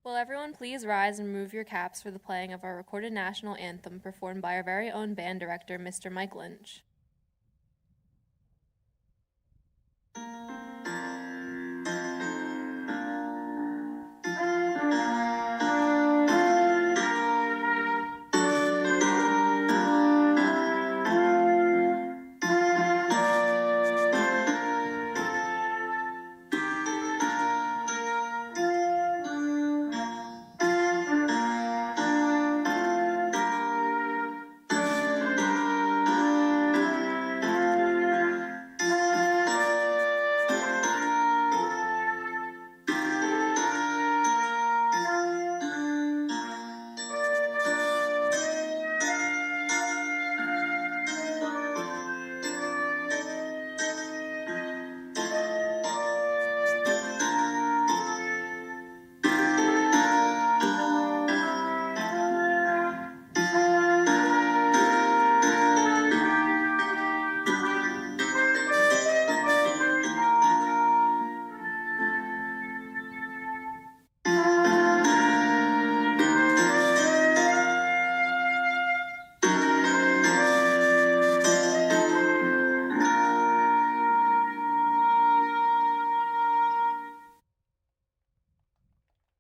Will everyone please rise and remove your caps for the playing of our recorded national anthem performed by our very own band director, Mr. Mike Lynch.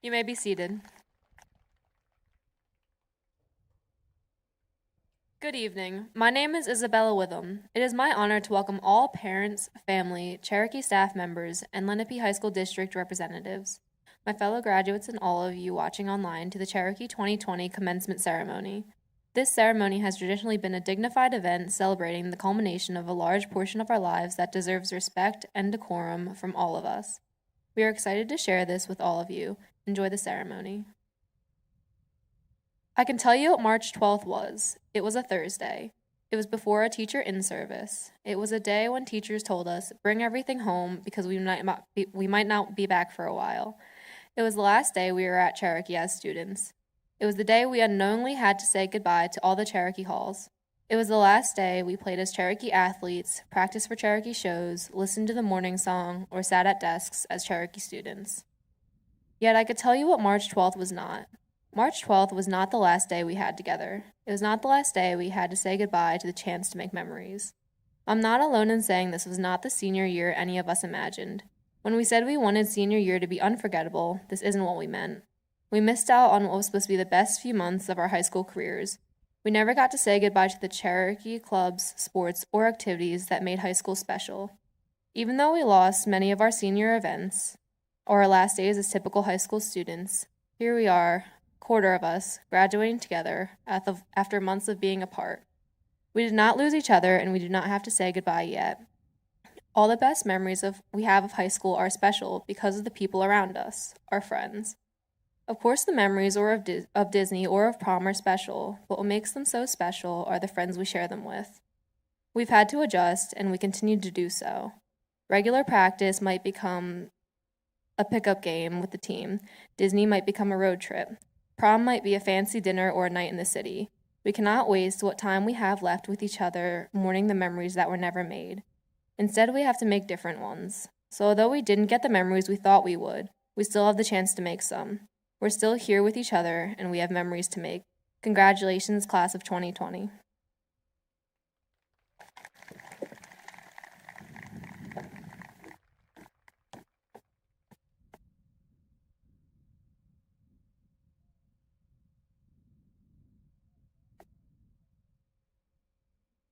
You may be seated. Good evening. My name is Isabella Witham. It is my honor to welcome all parents, family, Cherokee staff members, and Lenape High School District representatives, my fellow graduates and all of you watching online to the Cherokee 2020 commencement ceremony. This ceremony has traditionally been a dignified event celebrating the culmination of a large portion of our lives that deserves respect and decorum from all of us. We are excited to share this with all of you. Enjoy the ceremony. I can tell you what March 12th was. It was a Thursday. It was before a teacher in-service. It was a day when teachers told us, bring everything home because we might not be back for a while. It was the last day we were at Cherokee as students. It was the day we unknowingly had to say goodbye to all the Cherokee halls. It was the last day we played as Cherokee athletes, practiced for Cherokee shows, listened to the morning song, or sat at desks as Cherokee students. Yet I could tell you what March 12th was not. March 12th was not the last day we had together. It was not the last day we had to say goodbye to the chance to make memories. I'm not alone in saying this was not the senior year any of us imagined. When we said we wanted senior year to be unforgettable, this isn't what we meant. We missed out on what was supposed to be the best few months of our high school careers. We never got to say goodbye to the Cherokee clubs, sports, or activities that made high school special. Even though we lost many of our senior events, or our last days as typical high school students, here we are, a quarter of us, graduating together after months of being apart. We did not lose each other, and we do not have to say goodbye yet. All the best memories we have of high school are special because of the people around us, our friends. Of course, the memories of Disney or of prom are special, but what makes them so special are the friends we share them with. We've had to adjust, and we continue to do so. Regular practice might become a pickup game with the team. Disney might become a road trip. Prom might be a fancy dinner or a night in the city. We cannot waste what time we have left with each other mourning the memories that were never made. Instead, we have to make different ones. So although we didn't get the memories we thought we would, we still have the chance to make some. We're still here with each other, and we have memories to make. Congratulations, class of 2020.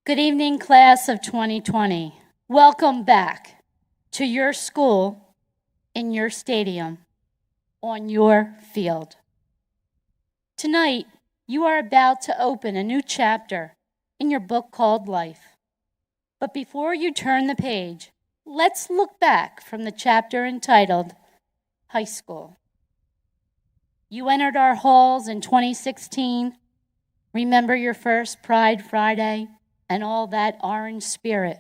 Good evening, class of 2020. Welcome back to your school, in your stadium, on your field. Tonight, you are about to open a new chapter in your book called Life. But before you turn the page, let's look back from the chapter entitled High School. You entered our halls in 2016. Remember your first Pride Friday and all that orange spirit.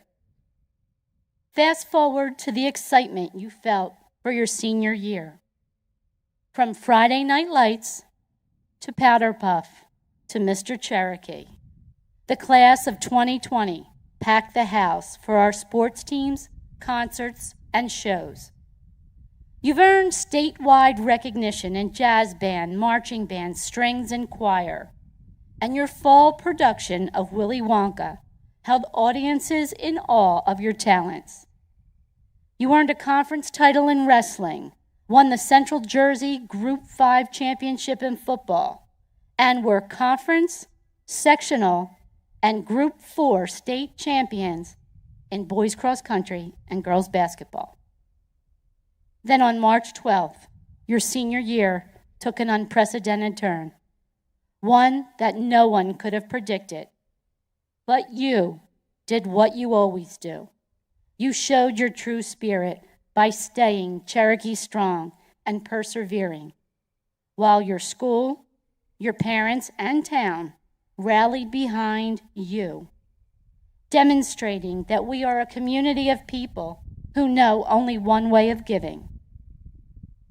Fast forward to the excitement you felt for your senior year. From Friday Night Lights to Powder Puff to Mr. Cherokee, the class of 2020 packed the house for our sports teams, concerts, and shows. You've earned statewide recognition in jazz band, marching band, strings, and choir. And your fall production of Willy Wonka held audiences in awe of your talents. You earned a conference title in wrestling, won the Central Jersey Group 5 championship in football, and were conference, sectional, and Group 4 state champions in boys cross country and girls basketball. Then on March 12th, your senior year took an unprecedented turn, one that no one could have predicted. But you did what you always do. You showed your true spirit by staying Cherokee strong and persevering, while your school, your parents, and town rallied behind you, demonstrating that we are a community of people who know only one way of giving,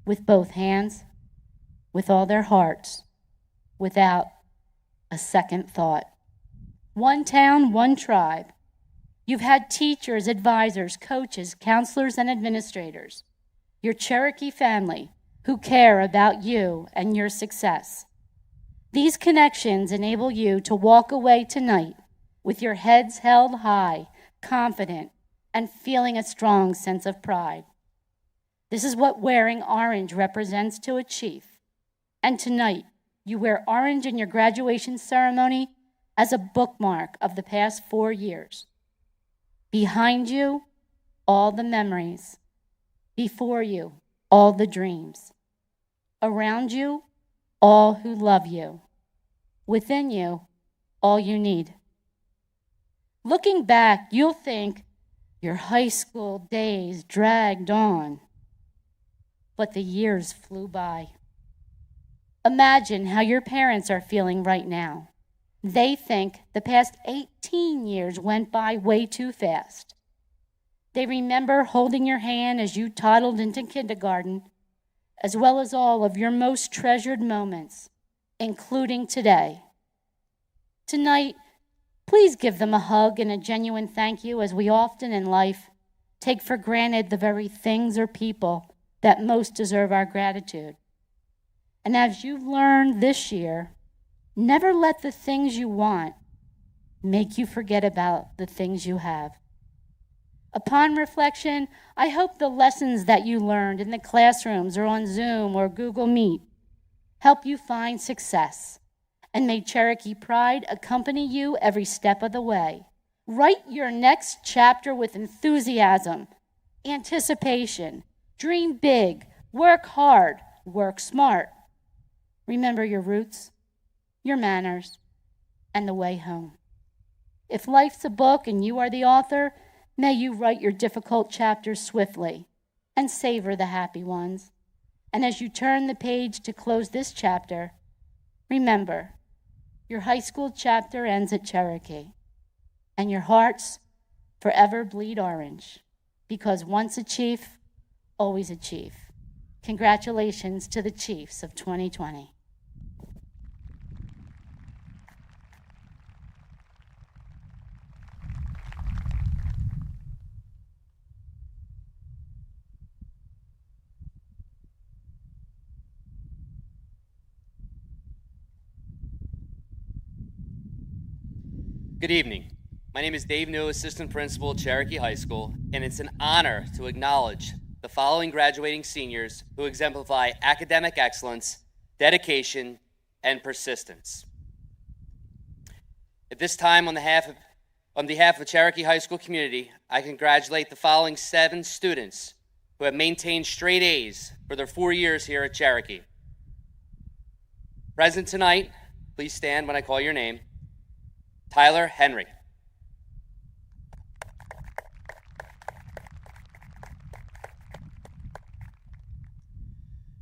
with both hands, with all their hearts, without a second thought. One town, one tribe. You've had teachers, advisors, coaches, counselors, and administrators, your Cherokee family, who care about you and your success. These connections enable you to walk away tonight with your heads held high, confident, and feeling a strong sense of pride. This is what wearing orange represents to a chief. And tonight, you wear orange in your graduation ceremony as a bookmark of the past 4 years. Behind you, all the memories. Before you, all the dreams. Around you, all who love you. Within you, all you need. Looking back, you'll think your high school days dragged on, but the years flew by. Imagine how your parents are feeling right now. They think the past 18 years went by way too fast. They remember holding your hand as you toddled into kindergarten, as well as all of your most treasured moments, including today. Tonight, please give them a hug and a genuine thank you, as we often in life take for granted the very things or people that most deserve our gratitude. And as you've learned this year, never let the things you want make you forget about the things you have. Upon reflection, I hope the lessons that you learned in the classrooms or on Zoom or Google Meet help you find success, and may Cherokee pride accompany you every step of the way. Write your next chapter with enthusiasm, anticipation, dream big, work hard, work smart. Remember your roots, your manners, and the way home. If life's a book and you are the author, may you write your difficult chapters swiftly and savor the happy ones. And as you turn the page to close this chapter, remember, your high school chapter ends at Cherokee, and your hearts forever bleed orange, because once a chief, always a chief. Congratulations to the Chiefs of 2020. Good evening. My name is Dave New, Assistant Principal at Cherokee High School, and it's an honor to acknowledge the following graduating seniors who exemplify academic excellence, dedication, and persistence. At this time, on behalf of the Cherokee High School community, I congratulate the following 7 students who have maintained straight A's for their 4 years here at Cherokee. Present tonight, please stand when I call your name. Tyler Henry.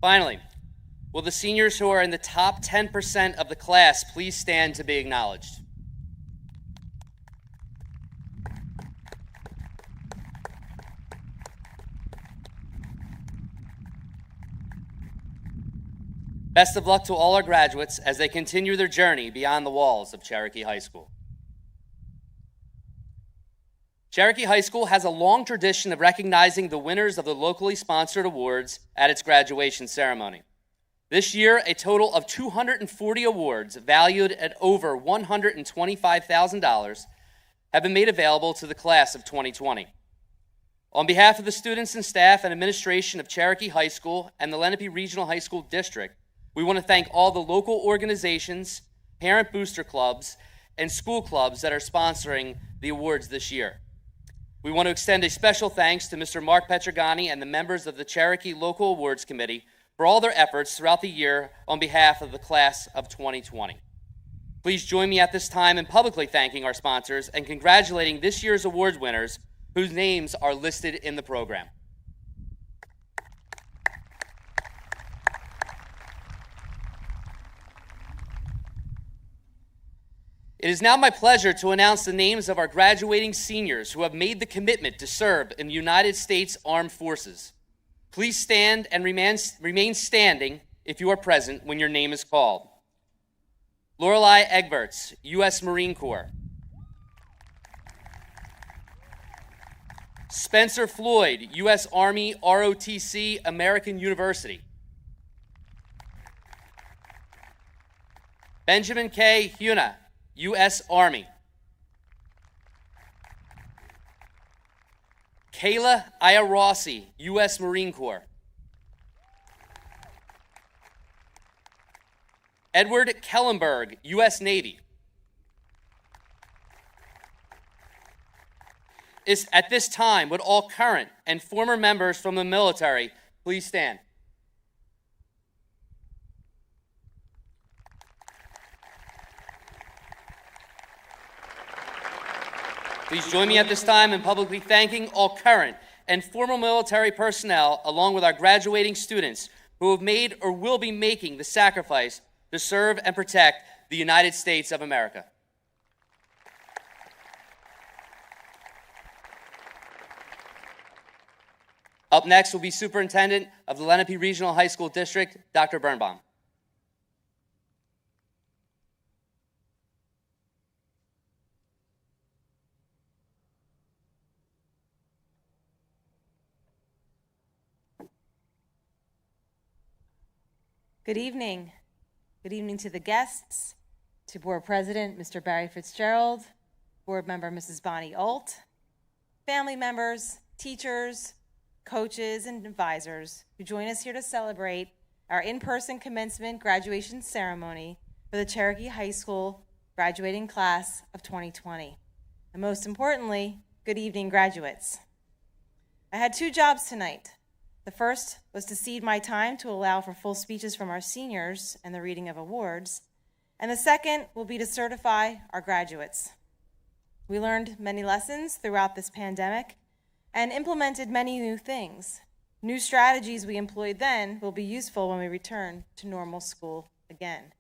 Finally, will the seniors who are in the top 10% of the class please stand to be acknowledged? Best of luck to all our graduates as they continue their journey beyond the walls of Cherokee High School. Cherokee High School has a long tradition of recognizing the winners of the locally sponsored awards at its graduation ceremony. This year, a total of 240 awards valued at over $125,000 have been made available to the class of 2020. On behalf of the students and staff and administration of Cherokee High School and the Lenape Regional High School District, we want to thank all the local organizations, parent booster clubs, and school clubs that are sponsoring the awards this year. We want to extend a special thanks to Mr. Mark Petrogani and the members of the Cherokee Local Awards Committee for all their efforts throughout the year on behalf of the class of 2020. Please join me at this time in publicly thanking our sponsors and congratulating this year's awards winners whose names are listed in the program. It is now my pleasure to announce the names of our graduating seniors who have made the commitment to serve in the United States Armed Forces. Please stand and remain standing if you are present when your name is called. Lorelei Egberts, U.S. Marine Corps. Spencer Floyd, U.S. Army ROTC, American University. Benjamin K. Huna, U.S. Army. Kayla Iarossi, U.S. Marine Corps. Edward Kellenberg, U.S. Navy. At this time, would all current and former members from the military please stand? Please join me at this time in publicly thanking all current and former military personnel, along with our graduating students who have made or will be making the sacrifice to serve and protect the United States of America. Up next will be Superintendent of the Lenape Regional High School District, Dr. Birnbaum. Good evening. Good evening to the guests, to Board President, Mr. Barry Fitzgerald, Board Member, Mrs. Bonnie Olt, family members, teachers, coaches, and advisors who join us here to celebrate our in-person commencement graduation ceremony for the Cherokee High School graduating class of 2020. And most importantly, good evening, graduates. I had two jobs tonight. The first was to cede my time to allow for full speeches from our seniors and the reading of awards, and the second will be to certify our graduates. We learned many lessons throughout this pandemic and implemented many new things. New strategies we employed then will be useful when we return to normal school again.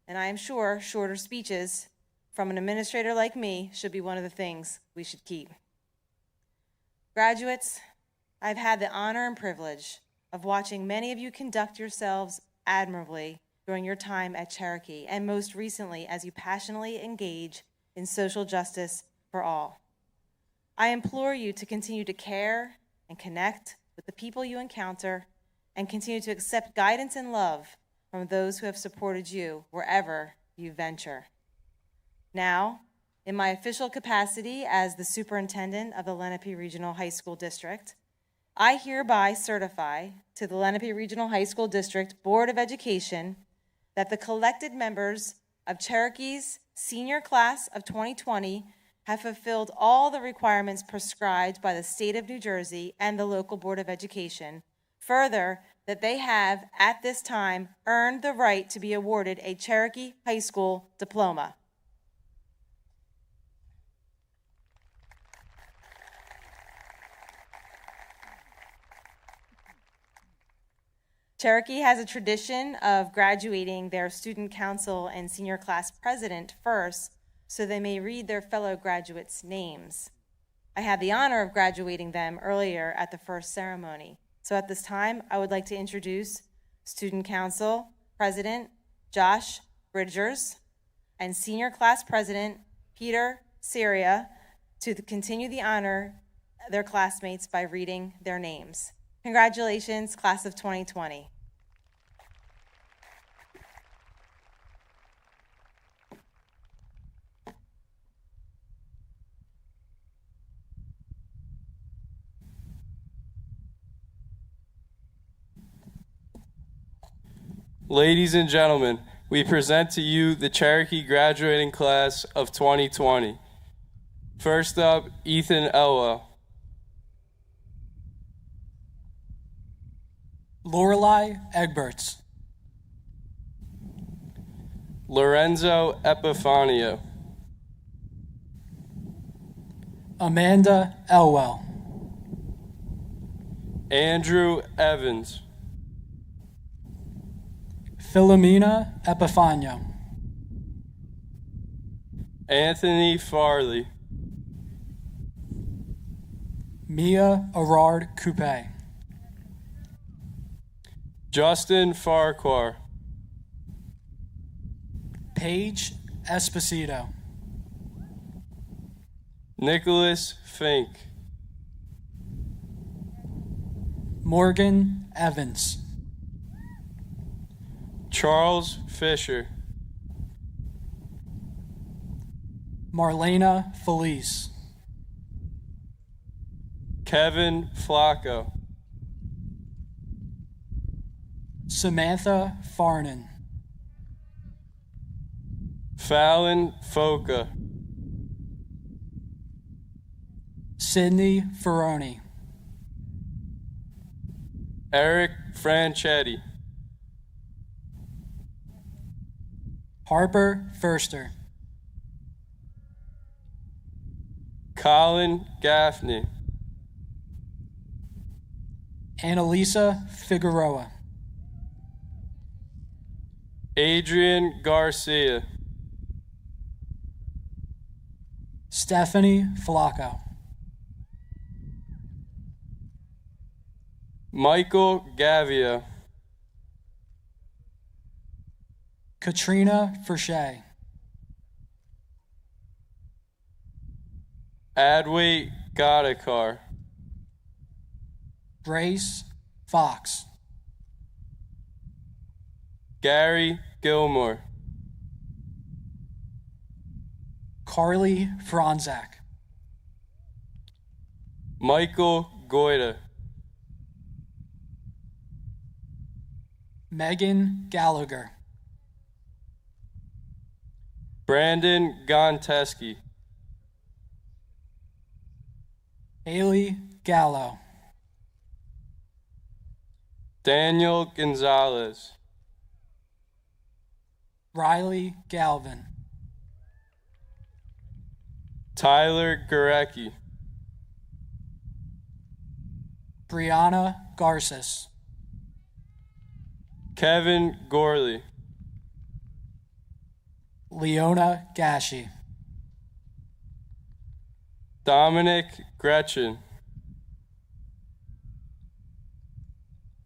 And I am sure shorter speeches from an administrator like me should be one of the things we should keep. Graduates, I've had the honor and privilege of watching many of you conduct yourselves admirably during your time at Cherokee, and most recently as you passionately engage in social justice for all. I implore you to continue to care and connect with the people you encounter and continue to accept guidance and love from those who have supported you wherever you venture. Now, in my official capacity as the Superintendent of the Lenape Regional High School District, I hereby certify to the Lenape Regional High School District Board of Education that the collected members of Cherokee's senior class of 2020 have fulfilled all the requirements prescribed by the state of New Jersey and the local Board of Education. Further, that they have, at this time, earned the right to be awarded a Cherokee High School diploma. Cherokee has a tradition of graduating their student council and senior class president first, so they may read their fellow graduates' names. I had the honor of graduating them earlier at the first ceremony. So at this time, I would like to introduce Student Council President Josh Bridgers and Senior Class President Peter Syria to continue the honor their classmates by reading their names. Congratulations, class of 2020. Ladies and gentlemen, we present to you the Cherokee graduating class of 2020. First up, Ethan Elwell. Lorelei Egberts. Lorenzo Epifanio. Amanda Elwell. Andrew Evans. Philomena Epifanio. Anthony Farley. Mia Arard Coupe. Justin Farquhar. Paige Esposito. Nicholas Fink. Morgan Evans. Charles Fisher. Marlena Felice. Kevin Flacco. Samantha Farnan. Fallon Foca. Sydney Ferroni. Eric Franchetti. Harper Furster. Colin Gaffney. Annalisa Figueroa. Adrian Garcia. Stephanie Flacco. Michael Gavia. Katrina Fershey. Adwait Godakar. Grace Fox. Gary Gilmore. Carly Franzak. Michael Goida. Megan Gallagher. Brandon Gonteski. Haley Gallo. Daniel Gonzalez. Riley Galvin. Tyler Gurecki. Brianna Garces. Kevin Gorley. Leona Gashi. Dominic Gretchen.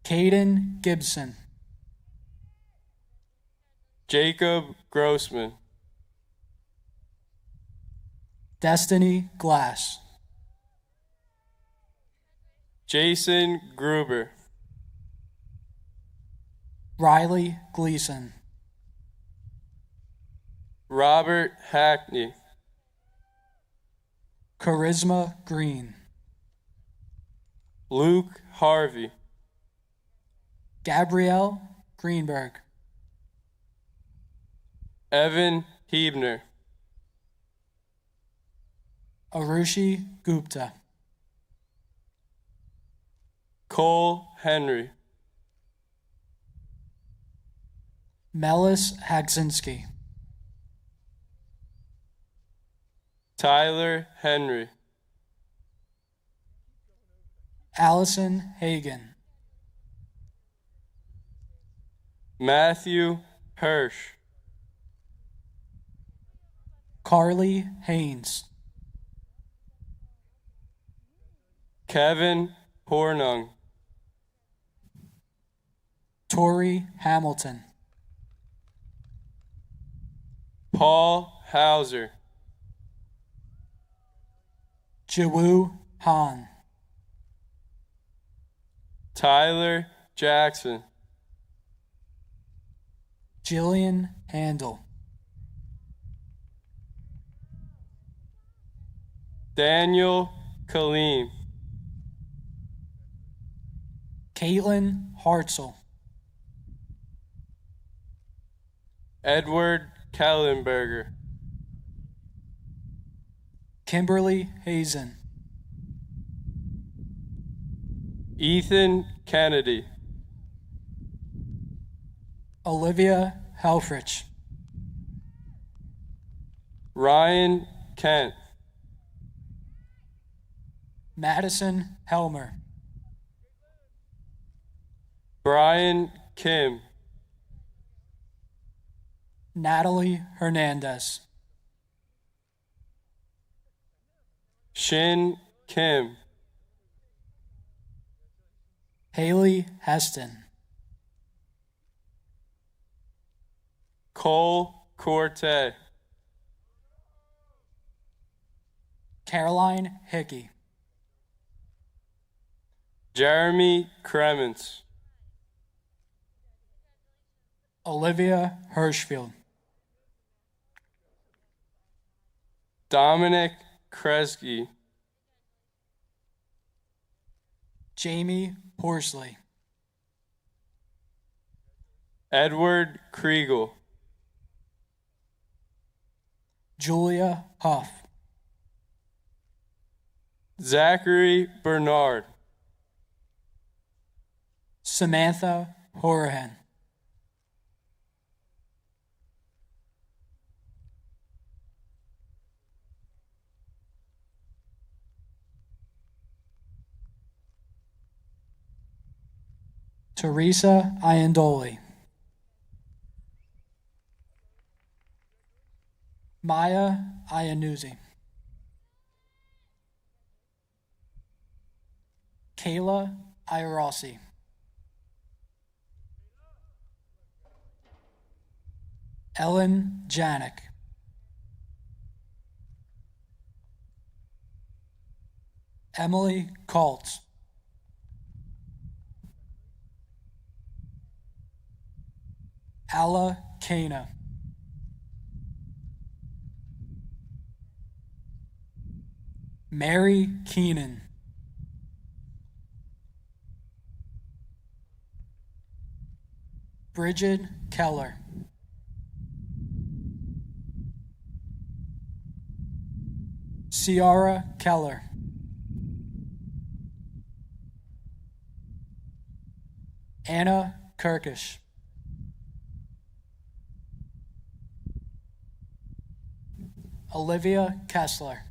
Caden Gibson. Jacob Grossman. Destiny Glass. Jason Gruber. Riley Gleason. Robert Hackney. Charisma Green. Luke Harvey. Gabrielle Greenberg. Evan Hebner. Arushi Gupta. Cole Henry. Melis Hagzinski. Tyler Henry. Allison Hagan. Matthew Hirsch. Carly Haynes. Kevin Hornung. Tori Hamilton. Paul Hauser. Jiwoo Han. Tyler Jackson. Jillian Handel. Daniel Kaleem. Caitlin Hartzell. Edward Kellenberger. Kimberly Hazen. Ethan Kennedy. Olivia Helfrich. Ryan Kent. Madison Helmer. Brian Kim. Natalie Hernandez. Shin Kim. Haley Heston. Cole Corte. Caroline Hickey. Jeremy Kremens. Olivia Hirschfield. Dominic Kresge. Jamie Horsley. Edward Kriegel. Julia Huff. Zachary Bernard. Samantha Horahan. Teresa Iandoli. Maya Iannuzzi. Kayla Iarossi. Ellen Janik. Emily Kaltz. Alla Kana. Mary Keenan. Bridget Keller. Ciara Keller. Anna Kirkish. Olivia Kessler.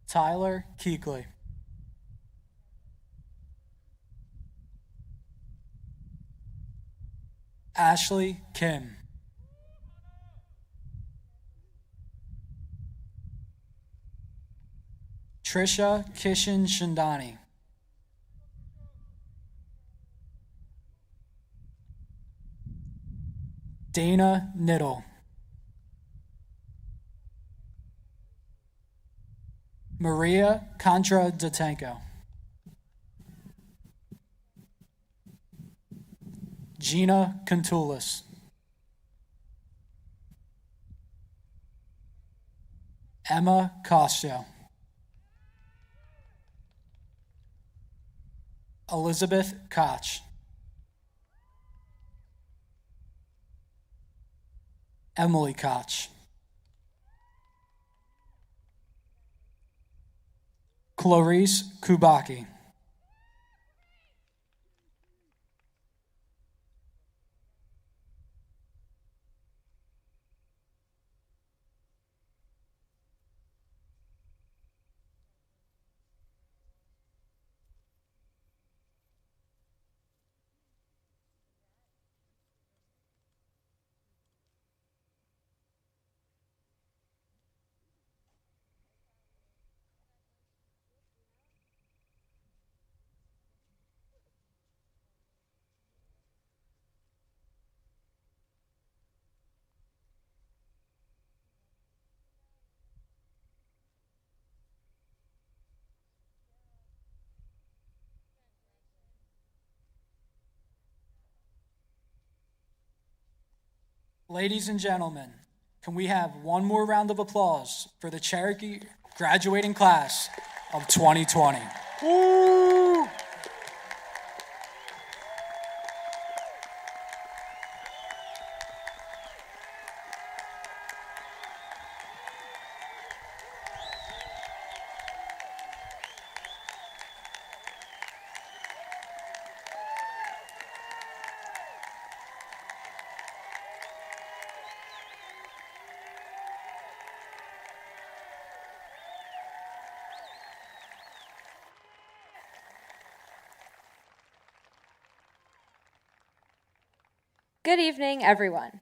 Tyler Keekley. Ashley Kim. Trisha Kishan Shandani. Dana Niddle. Maria Contra Datenko. Gina Contulis. Emma Costo. Elizabeth Koch. Emily Koch. Clarice Kubaki. Ladies and gentlemen, can we have one more round of applause for the Cherokee graduating class of 2020? Woo! Good evening, everyone.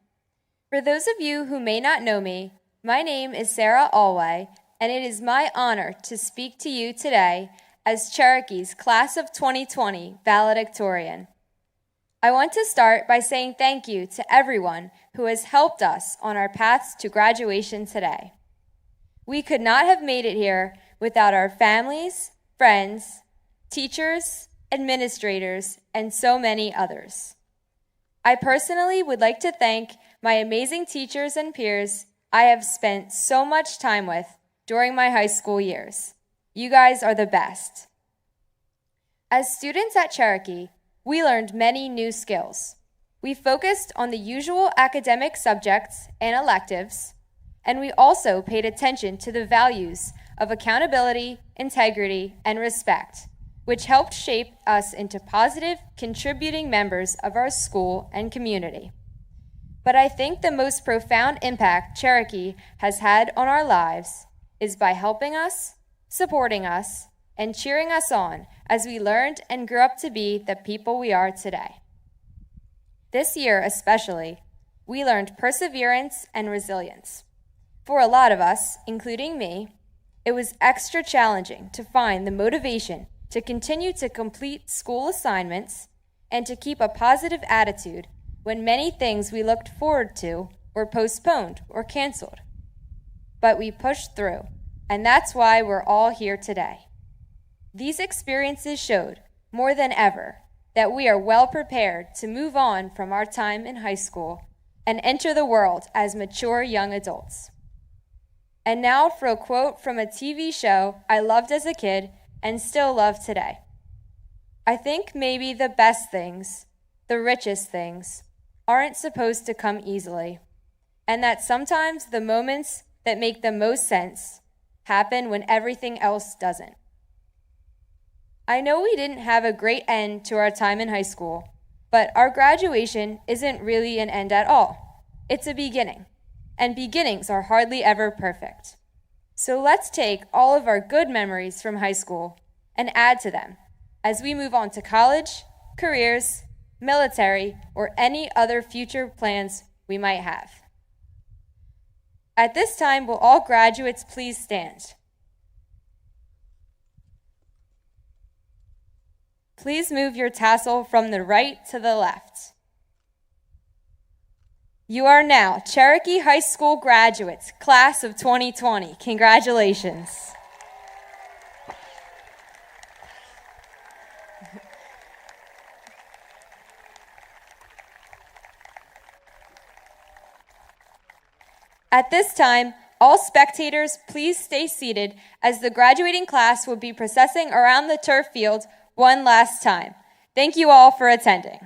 For those of you who may not know me, my name is Sarah Alway, and it is my honor to speak to you today as Cherokee's Class of 2020 Valedictorian. I want to start by saying thank you to everyone who has helped us on our paths to graduation today. We could not have made it here without our families, friends, teachers, administrators, and so many others. I personally would like to thank my amazing teachers and peers I have spent so much time with during my high school years. You guys are the best. As students at Cherokee, we learned many new skills. We focused on the usual academic subjects and electives, and we also paid attention to the values of accountability, integrity, and respect, which helped shape us into positive, contributing members of our school and community. But I think the most profound impact Cherokee has had on our lives is by helping us, supporting us, and cheering us on as we learned and grew up to be the people we are today. This year especially, we learned perseverance and resilience. For a lot of us, including me, it was extra challenging to find the motivation to continue to complete school assignments and to keep a positive attitude when many things we looked forward to were postponed or canceled. But we pushed through, and that's why we're all here today. These experiences showed, more than ever, that we are well prepared to move on from our time in high school and enter the world as mature young adults. And now for a quote from a TV show I loved as a kid and still love today. I think maybe the best things, the richest things, aren't supposed to come easily, and that sometimes the moments that make the most sense happen when everything else doesn't. I know we didn't have a great end to our time in high school, but our graduation isn't really an end at all. It's a beginning, and beginnings are hardly ever perfect. So let's take all of our good memories from high school and add to them as we move on to college, careers, military, or any other future plans we might have. At this time, will all graduates please stand? Please move your tassel from the right to the left. You are now Cherokee High School graduates, Class of 2020. Congratulations. At this time, all spectators, please stay seated as the graduating class will be processing around the turf field one last time. Thank you all for attending.